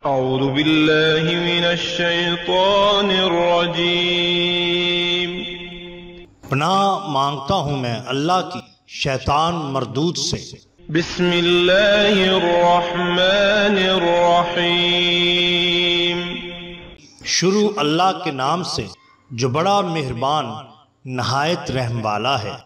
अऊज़ु बिल्लाहि मिनश शैतानिर रजीम। पनाह मांगता हूँ मैं अल्लाह की शैतान मरदूद से। बिस्मिल्लाहिर रहमानिर रहीम। शुरू अल्लाह के नाम से जो बड़ा मेहरबान नहायत रहम वाला है।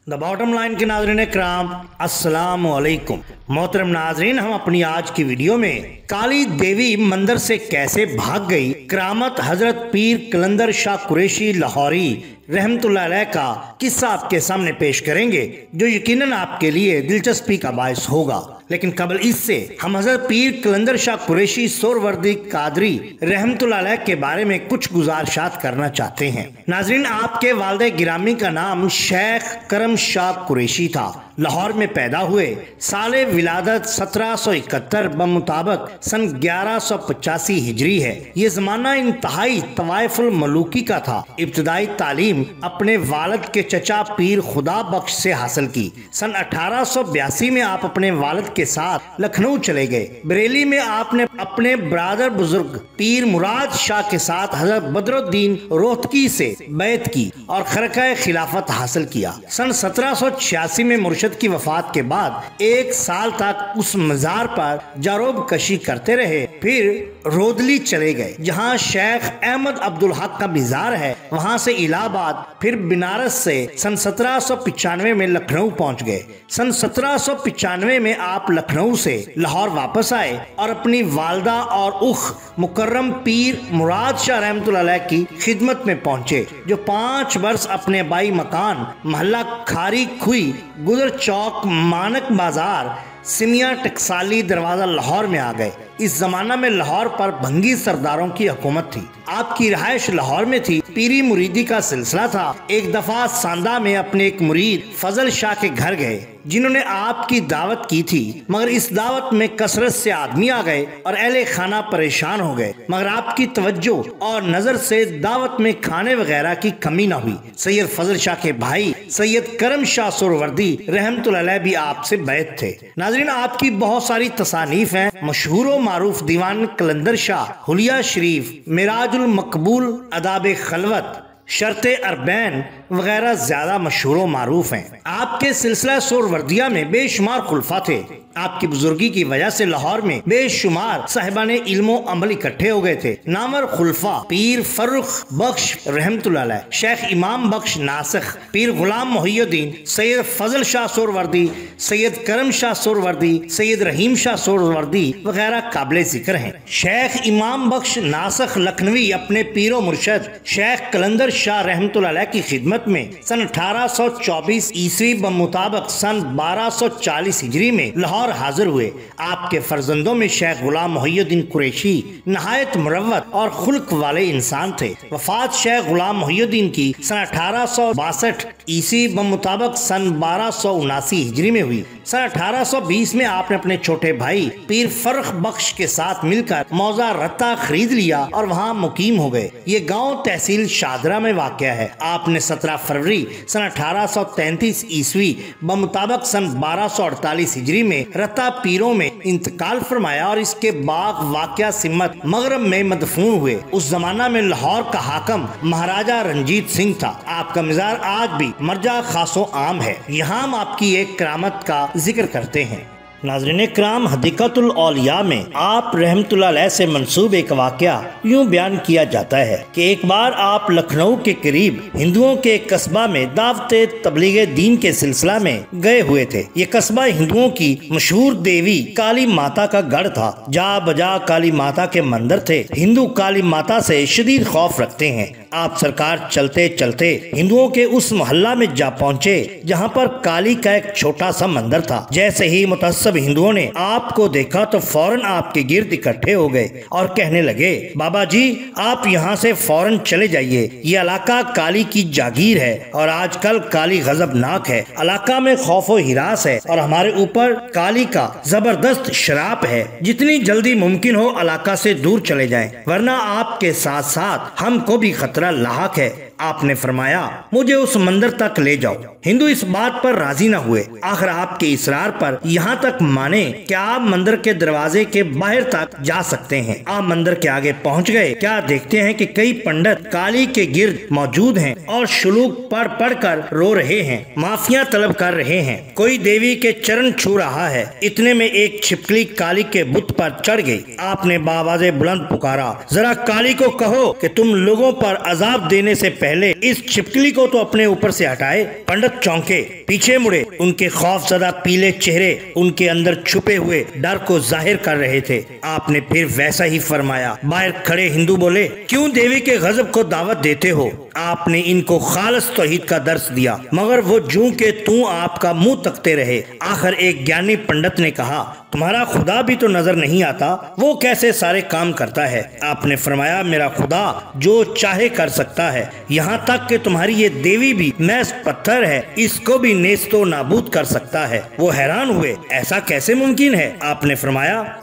द बॉटम लाइन के नाज़रीन कराम अस्सलाम वालेकुम। मोहतरम नाजरीन, हम अपनी आज की वीडियो में काली देवी मंदिर से कैसे भाग गई करामत हजरत पीर कलंदर शाह कुरैशी लाहौरी रहमतुल्लाह अलैह का किस्सा आपके सामने पेश करेंगे, जो यकीनन आपके लिए दिलचस्पी का बायस होगा। लेकिन कबल इससे हम हजरत पीर कलंदर शाह कुरैशी सोहरवर्दी कादरी रहमतुल्लाह अलैह के बारे में कुछ गुजारिशात करना चाहते हैं। नाजरीन, आपके वालिद गिरामी का नाम शेख करम शाह कुरैशी था। लाहौर में पैदा हुए। साले विलादत 1771 बमुताबिक सन 1185 हिजरी है। ये जमाना इंतहाई तवाइफुल मलूकी का था। इब्तदाई तालीम अपने वालिद के चचा पीर खुदा बख्श से हासिल की। सन 1882 में आप अपने वालिद के साथ लखनऊ चले गए। बरेली में आपने अपने ब्रादर बुजुर्ग पीर मुराद शाह के साथ हजरत बदरुद्दीन रोहतकी से बैत की और खरका खिलाफत हासिल किया। सन 1786 में मुर्शद की वफात के बाद 1 साल तक उस मजार पर जारोब कशी करते रहे। फिर रोदली चले गए, जहां शेख अहमद अब्दुल हक का मजार है। वहां से इलाहाबाद, फिर बनारस से सन 1795 में लखनऊ पहुंच गए। सन 1795 में आप लखनऊ से लाहौर वापस आए और अपनी वालदा और उख मुकर्रम पीर मुराद शाह रहमतुल्लाह अलैह की खिदमत में पहुंचे, जो 5 वर्ष अपने बाई मकान महल्ला खारी खुई गुजर चौक मानक बाजार सिमिया टकसाली दरवाजा लाहौर में आ गए। इस जमाना में लाहौर पर भंगी सरदारों की हुकूमत थी। आपकी रिहाइश लाहौर में थी। पीरी मुरीदी का सिलसिला था। एक दफा सांदा में अपने एक मुरीद फजल शाह के घर गए, जिन्होंने आपकी दावत की थी, मगर इस दावत में कसरत से आदमी आ गए और अहले खाना परेशान हो गए। मगर आपकी तवज्जो और नजर से दावत में खाने वगैरह की कमी न हुई। सैयद फजल शाह के भाई सैयद करम शाह सोहरवर्दी रहमतुल्लाह अलैह भी आपसे बैत थे। नाजरीन, आपकी बहुत सारी तसानीफ हैं। मशहूर मारूफ दीवान कलंदर शाह, हुलिया शरीफ, मिराजुल मकबूल, अदाब खलवत, शर्ते अरबैन वगैरह ज्यादा मशहूर मारूफ हैं। आपके सिलसिला सोहरवर्दिया में बेशुमार खुलफा थे। आपकी बुजुर्गी की वजह से लाहौर में बेशुमार साहिबाने इल्मो अमल इकट्ठे हो गए थे। नामवर खुलफा पीर फर्रुख बख्श रहमतुल्लाह अलैह, शेख इमाम बख्श नासिख, पीर गुलाम मोहिउद्दीन, सैयद फजल शाह सोहरवर्दी, सैयद करम शाह सोहरवर्दी, सैयद रहीम शाह सोहरवर्दी वगैरह काबिल जिक्र हैं। शेख इमाम बख्श नासिख लखनवी अपने पीरो मुर्शद शेख कलंदर शाह रहमतुल्लाह अलैह की खिदमत में सन 1824 ईस्वी बमुताबिक सन 1240 हिजरी में लाहौर हाजिर हुए। आपके फर्जंदों में शेख गुलाम मोहिउद्दीन कुरैशी नहायत मुरव्वत और खुल्क वाले इंसान थे। वफात शेख गुलाम मोहिउद्दीन की सन 1862 ईस्वी बमुताबिक सन 1279 हिजरी में हुई। सन 1820 में आपने अपने छोटे भाई पीर फर्रुख बख्श के साथ मिलकर मौजा रत्ता खरीद लिया और वहाँ मुकीम हो गए। ये गांव तहसील शादरा में वाक़या है। आपने 17 फरवरी सन 1833 ईस्वी बमुताबिक सन 1248 हिजरी में रत्ता पीरों में इंतकाल फरमाया और इसके बाद वाक़या सिमत मगरब में मदफून हुए। उस जमाना में लाहौर का हाकम महाराजा रंजीत सिंह था। आपका मजार आज भी मर्जा खासो आम है। यहाँ हम आपकी एक करामत का जिक्र करते हैं। नाज़रीन कराम, हदीक़तुल औलिया में आप रहमतुल्लाह अलैह से मंसूब एक वाक़या यूँ बयान किया जाता है कि एक बार आप लखनऊ के करीब हिंदुओं के एक कस्बा में दावत तबलीग दीन के सिलसिला में गए हुए थे। ये कस्बा हिंदुओं की मशहूर देवी काली माता का गढ़ था। जा बजा काली माता के मंदिर थे। हिंदू काली माता से शदीद खौफ रखते हैं। आप सरकार चलते चलते हिंदुओं के उस मोहल्ला में जा पहुँचे जहाँ पर काली का एक छोटा सा मंदिर था। जैसे ही मुतअस्सिब हिंदुओं ने आपको देखा तो फौरन आपके गिर्द इकट्ठे हो गए और कहने लगे, बाबा जी आप यहाँ से फौरन चले जाइए। ये इलाका काली की जागीर है और आजकल काली गजबनाक है। इलाका में खौफो हिरास है और हमारे ऊपर काली का जबरदस्त शराप है। जितनी जल्दी मुमकिन हो इलाका से दूर चले जाएं, वरना आपके साथ साथ हमको भी खतरा लाहक है। आपने फरमाया मुझे उस मंदिर तक ले जाओ। हिंदू इस बात पर राजी न हुए। आखिर आपके इसरार पर यहाँ तक माने कि आप मंदिर के दरवाजे के बाहर तक जा सकते हैं। आप मंदिर के आगे पहुँच गए। क्या देखते हैं कि कई पंडित काली के गिर्द मौजूद हैं और श्लोक पढ़ पढ़ कर रो रहे हैं, माफिया तलब कर रहे हैं। कोई देवी के चरण छू रहा है। इतने में एक छिपकली काली के बुत पर चढ़ गई। आपने बावाज़े बुलंद पुकारा, जरा काली को कहो कि तुम लोगों पर अजाब देने से पहले इस छिपकली को तो अपने ऊपर से हटाए। पंडित चौंके, पीछे मुड़े। उनके खौफजदा पीले चेहरे उनके अंदर छुपे हुए डर को जाहिर कर रहे थे। आपने फिर वैसा ही फरमाया। बाहर खड़े हिंदू बोले, क्यों देवी के गजब को दावत देते हो? आपने इनको खालिस तौहीद का दर्स दिया, मगर वो जूं के तू आपका मुंह तकते रहे। आखिर एक ज्ञानी पंडित ने कहा, तुम्हारा खुदा भी तो नजर नहीं आता, वो कैसे सारे काम करता है? आपने फरमाया, मेरा खुदा जो चाहे कर सकता है, यहाँ तक कि तुम्हारी ये देवी भी महज पत्थर है, इसको भी नेस्तो नाबूद कर सकता है। वो हैरान हुए, ऐसा कैसे मुमकिन है? आपने फरमाया,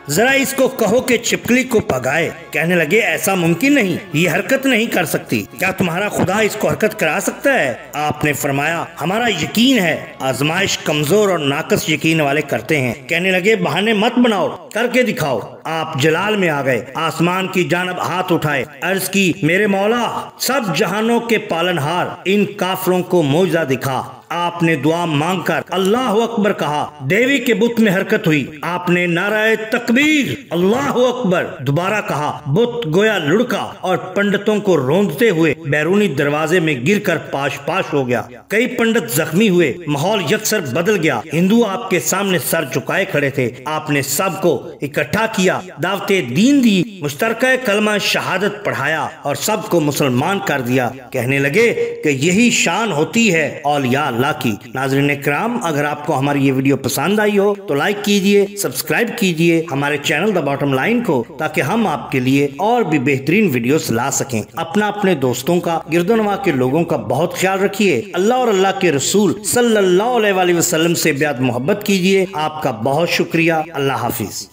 जरा इसको कहो कि छिपकली को भगाए। कहने लगे, ऐसा मुमकिन नहीं, ये हरकत नहीं कर सकती। क्या तुम्हारा खुदा इसको हरकत करा सकता है? आपने फरमाया, हमारा यकीन है। आजमाइश कमजोर और नाकस यकीन वाले करते हैं। कहने लगे, बहाने मत बनाओ, करके दिखाओ। आप जलाल में आ गए, आसमान की जानब हाथ उठाए, अर्ज की, मेरे मौला, सब जहानों के पालनहार, इन काफरों को मौजज़ा दिखा। आपने दुआ मांगकर अल्लाह अकबर कहा। देवी के बुत में हरकत हुई। आपने नाराए तकबीर अल्लाह अकबर दोबारा कहा। बुत गोया लुढ़का और पंडितों को रोंदते हुए बैरूनी दरवाजे में गिरकर पाश पाश हो गया। कई पंडित जख्मी हुए। माहौल यकसर बदल गया। हिंदू आपके सामने सर झुकाए खड़े थे। आपने सबको इकट्ठा किया, दावते दीन दी, मुश्तरका कलमा शहादत पढ़ाया और सबको मुसलमान कर दिया। कहने लगे कि यही शान होती है औलिया अल्लाह की। नाज़रीन इकराम, अगर आपको हमारी ये वीडियो पसंद आई हो तो लाइक कीजिए, सब्सक्राइब कीजिए हमारे चैनल द बॉटम लाइन को, ताकि हम आपके लिए और भी बेहतरीन वीडियोस ला सकें। अपने दोस्तों का, गिरदोनवा के लोगों का बहुत ख्याल रखिए। अल्लाह और अल्लाह के रसूल सल्लल्लाहु अलैहि वसल्लम से बेहद मोहब्बत कीजिए। आपका बहुत शुक्रिया। अल्लाह हाफिज।